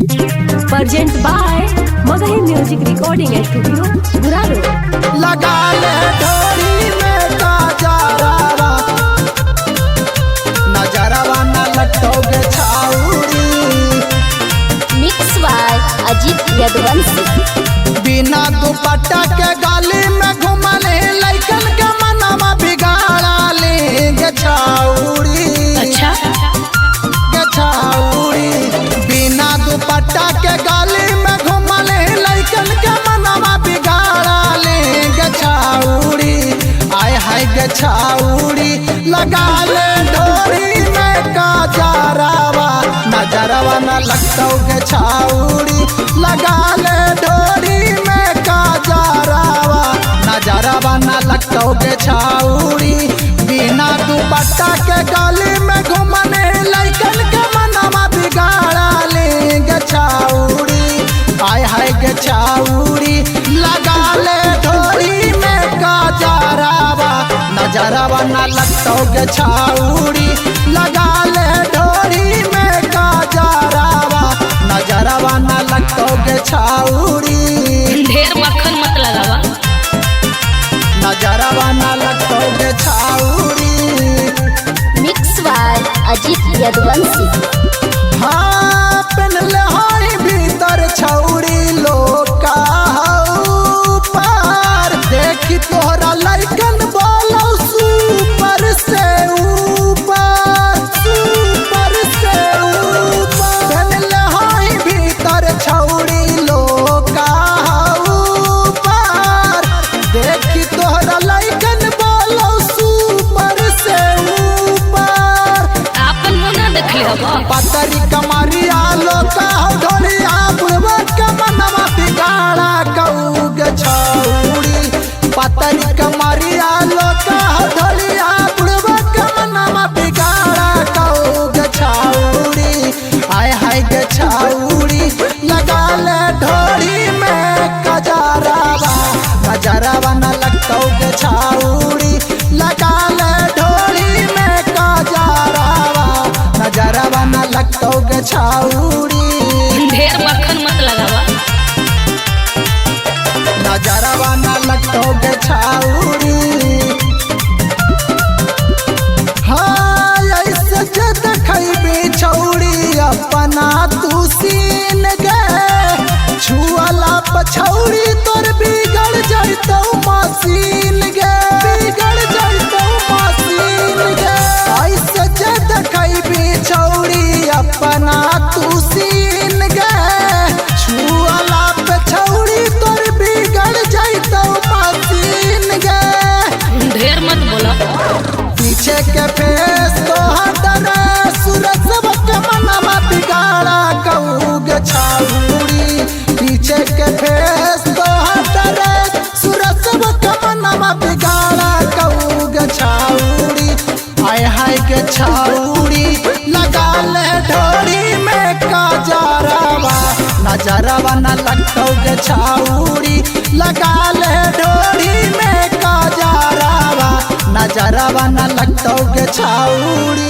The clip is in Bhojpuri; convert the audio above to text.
Present by Magahi Music Recording Studio, Guraro. लगा ले ढोली में काजरावा, नजरवा न लटोगे छाउरी। Mix by Ajit Yaduvanshi. बिना दुपट्टा के गाली में घुमले लइकन के मनवा बिगाड़ा लेंगे छाउरी। अच्छा के छाउरी बिना दुपट्टा के गाली में घुमले लइकन के मनवा बिगाड़ा लेंगे छाउरी। आय हाय गे छाउरी लगा ले ढोरी में काजरावा, नजरवा न लगतोगे छाउरी। लगा ले ढोरी में काजरावा, नजरवा न लगतोगे छाउरी। बिना दुपट्टा के गाली में घुमने लइकन के मनवा बिगाड़ा लेंगे छाउरी। आय हाय गे छाउरी लगा ले ढोरी में काजरावा, नजरवा न लगतोगे छाउरी। लगा ले ढोरी में काजरावा, नजरवा न लगतोगे छाउरी। ढेर मक्खन मत लगावा। नजरवा न लगतोगे छाउरी। Mix by Ajit Yaduvanshi. हाँ पहनले हाई भीतर छौरी लोका पार, देखी तोहरा लइकन बोलो सुपर से ऊपर, सुपर से ऊपर। पहनले हाई भीतर छौरी लोका पार, देखी तोहरा लइकन बोलो सुपर से ऊपर। आपन मुना देखले हबो। पतरी कमरिया लोका ढोलिया बुढ़वा के मनवा बिगाड़ा कऊगे छौरी। पतरी कमरिया लोका ढोलिया बुढ़वा के मनवा बिगाड़ा कऊगे छौरी। आय हाय गे छौरी लगा ले ढोरी में काजरावा, नजरवा न लगतोगे छौरी। लगा ले ढोरी में काजरावा, नजरवा न लगतोगे छौरी। ढेर मक्खन मत लगावा। नजरवा न लगतोगे छौरी। हाँ ऐसे जे देखैबी छौरी अपना तू सीन गे, छुअला पछौरी तोर बिगड़ जाइतौ मसीन गे, बिगड़ जाइतौ मसीन गे। ऐसे जे देखैबी छौरी अपना तू सीन गे, छुअला पछौरी तोर बिगड़ जाइतौ मसीन गे। ढेर मत बोला। पीछे के फेस तो हटरे सूरज के मनवा बिगाड़ा कऊगे छौरी। पीछे के फेस तो हटरे सूरज के मनवा बिगाड़ा कऊगे छौरी। आय हाय गे छौरी लगा ले ढोरी में काजरावा, नजरवा न लगतोगे छौरी। लगा ले ढोरी में काजरावा, नजरवा न लगतोगे छौरी।